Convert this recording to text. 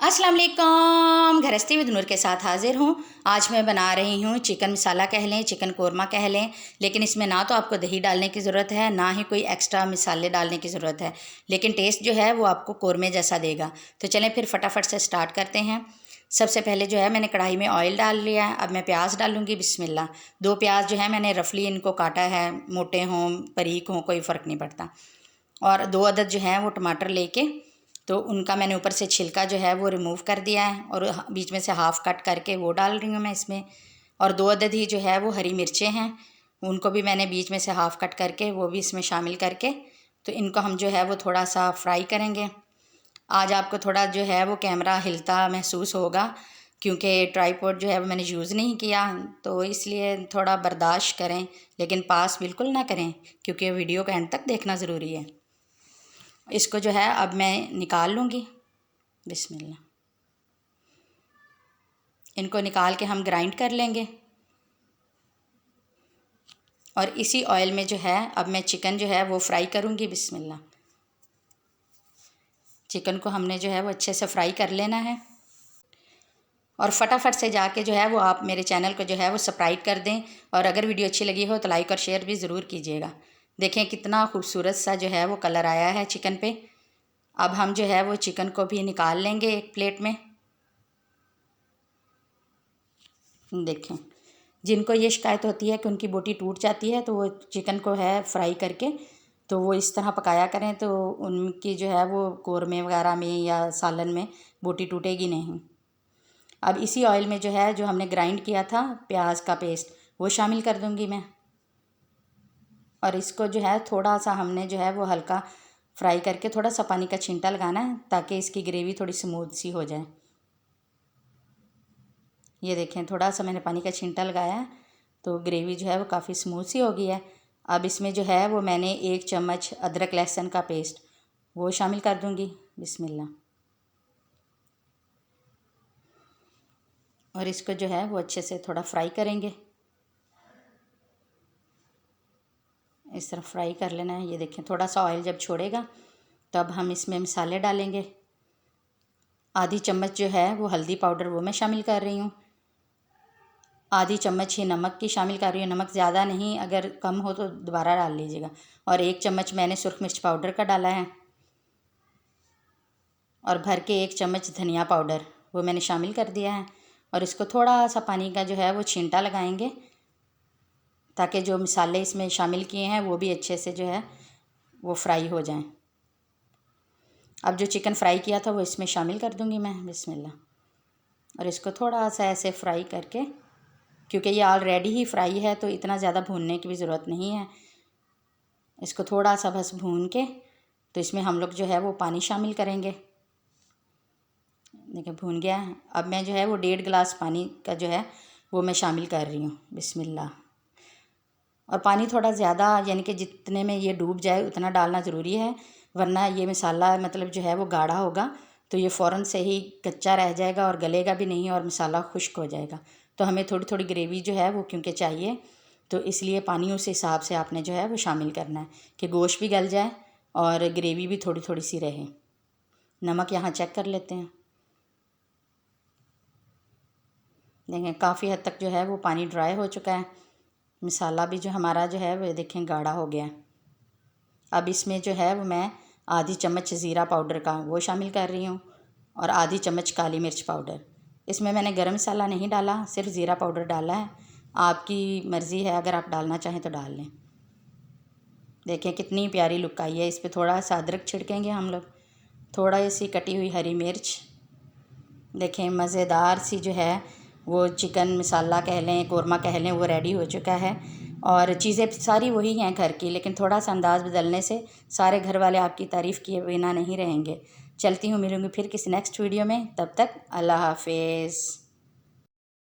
अस्सलाम वालेकुम। गृहस्थी विद नूर के साथ हाजिर हूँ। आज मैं बना रही हूँ चिकन मसाला कह लें, चिकन कोरमा कह लें, लेकिन इसमें ना तो आपको दही डालने की ज़रूरत है, ना ही कोई एक्स्ट्रा मसाले डालने की ज़रूरत है, लेकिन टेस्ट जो है वो आपको कोरमे जैसा देगा। तो चलें फिर फटाफट से स्टार्ट करते हैं। सबसे पहले जो है मैंने कढ़ाई में ऑयल डाल लिया है। अब मैं प्याज डालूँगी। बिस्मिल्लाह। 2 प्याज जो है मैंने रफली इनको काटा है, मोटे हों बारीक हों कोई फ़र्क नहीं पड़ता। और 2 अदद जो है वो टमाटर लेके तो उनका मैंने ऊपर से छिलका जो है वो रिमूव कर दिया है और बीच में से हाफ़ कट करके वो डाल रही हूँ मैं इसमें। और 2 अदद ही जो है वो हरी मिर्चें हैं, उनको भी मैंने बीच में से हाफ़ कट करके वो भी इसमें शामिल करके तो इनको हम जो है वो थोड़ा सा फ्राई करेंगे। आज आपको थोड़ा जो है वो कैमरा हिलता महसूस होगा क्योंकि ट्राईपॉड जो है वो मैंने यूज़ नहीं किया, तो इसलिए थोड़ा बर्दाश्त करें, लेकिन पास बिल्कुल ना करें क्योंकि वीडियो का एंड तक देखना ज़रूरी है। इसको जो है अब मैं निकाल लूँगी। बिस्मिल्लाह। इनको निकाल के हम ग्राइंड कर लेंगे और इसी ऑयल में जो है अब मैं चिकन जो है वो फ्राई करूँगी। बिस्मिल्लाह। चिकन को हमने जो है वो अच्छे से फ्राई कर लेना है और फटाफट से जाके जो है वो आप मेरे चैनल को जो है वो सब्सक्राइब कर दें और अगर वीडियो अच्छी लगी हो तो लाइक और शेयर भी ज़रूर कीजिएगा। देखें कितना खूबसूरत सा जो है वो कलर आया है चिकन पे। अब हम जो है वो चिकन को भी निकाल लेंगे एक प्लेट में। देखें, जिनको ये शिकायत होती है कि उनकी बोटी टूट जाती है तो वो चिकन को है फ्राई करके तो वो इस तरह पकाया करें तो उनकी जो है वो कोरमे वगैरह में या सालन में बोटी टूटेगी नहीं। अब इसी ऑयल में जो है जो हमने ग्राइंड किया था प्याज का पेस्ट वो शामिल कर दूंगी मैं और इसको जो है थोड़ा सा हमने जो है वो हल्का फ्राई करके थोड़ा सा पानी का छींटा लगाना है ताकि इसकी ग्रेवी थोड़ी स्मूथ सी हो जाए। ये देखें थोड़ा सा मैंने पानी का छींटा लगाया तो ग्रेवी जो है वो काफ़ी स्मूथ सी हो गई है। अब इसमें जो है वो मैंने 1 चम्मच अदरक लहसुन का पेस्ट वो शामिल कर दूंगी। बिस्मिल्लाह। और इसको जो है वो अच्छे से थोड़ा फ्राई करेंगे, इस तरह फ्राई कर लेना है। ये देखें थोड़ा सा ऑयल जब छोड़ेगा तब हम इसमें मसाले डालेंगे। आधी चम्मच जो है वो हल्दी पाउडर वो मैं शामिल कर रही हूँ, आधी चम्मच ही नमक की शामिल कर रही हूँ, नमक ज़्यादा नहीं, अगर कम हो तो दोबारा डाल लीजिएगा। और 1 चम्मच मैंने सुरख मिर्च पाउडर का डाला है और भर के 1 चम्मच धनिया पाउडर वो मैंने शामिल कर दिया है और इसको थोड़ा सा पानी का जो है वो छींटा लगाएंगे ताकि जो मसाले इसमें शामिल किए हैं वो भी अच्छे से जो है वो फ्राई हो जाएं। अब जो चिकन फ्राई किया था वो इसमें शामिल कर दूंगी मैं। बिस्मिल्लाह। और इसको थोड़ा सा ऐसे फ्राई करके, क्योंकि ये ऑलरेडी ही फ्राई है तो इतना ज़्यादा भूनने की भी ज़रूरत नहीं है, इसको थोड़ा सा बस भून के तो इसमें हम लोग जो है वो पानी शामिल करेंगे। देखिए भून गया है। अब मैं जो है वो 1.5 गिलास पानी का जो है वो मैं शामिल कर रही हूँ। बिस्मिल्लाह। और पानी थोड़ा ज़्यादा यानी कि जितने में ये डूब जाए उतना डालना ज़रूरी है, वरना ये मसाला मतलब जो है वो गाढ़ा होगा तो ये फ़ौरन से ही कच्चा रह जाएगा और गलेगा भी नहीं और मसाला खुश्क हो जाएगा। तो हमें थोड़ी थोड़ी ग्रेवी जो है वो क्योंकि चाहिए, तो इसलिए पानी उस हिसाब से आपने जो है वो शामिल करना है कि गोश्त भी गल जाए और ग्रेवी भी थोड़ी थोड़ी सी रहे। नमक यहाँ चेक कर लेते हैं। देखें काफ़ी हद तक जो है वो पानी ड्राई हो चुका है, मसाला भी जो हमारा जो है वो देखें गाढ़ा हो गया है। अब इसमें जो है वो मैं आधी चम्मच ज़ीरा पाउडर का वो शामिल कर रही हूँ और आधी चम्मच काली मिर्च पाउडर। इसमें मैंने गरम मसाला नहीं डाला, सिर्फ ज़ीरा पाउडर डाला है। आपकी मर्ज़ी है, अगर आप डालना चाहें तो डाल लें। देखें कितनी प्यारी लुक आई है। इस पर थोड़ा सा अदरक छिड़केंगे हम लोग, थोड़ा सी कटी हुई हरी मिर्च। देखें मज़ेदार सी जो है वो चिकन मसाला कह लें, कोरमा कह लें, वो रेडी हो चुका है। और चीज़ें सारी वही हैं घर की, लेकिन थोड़ा सा अंदाज़ बदलने से सारे घर वाले आपकी तारीफ़ किए बिना नहीं रहेंगे। चलती हूँ, मिलूँगी फिर किसी नेक्स्ट वीडियो में, तब तक अल्लाह हाफिज़।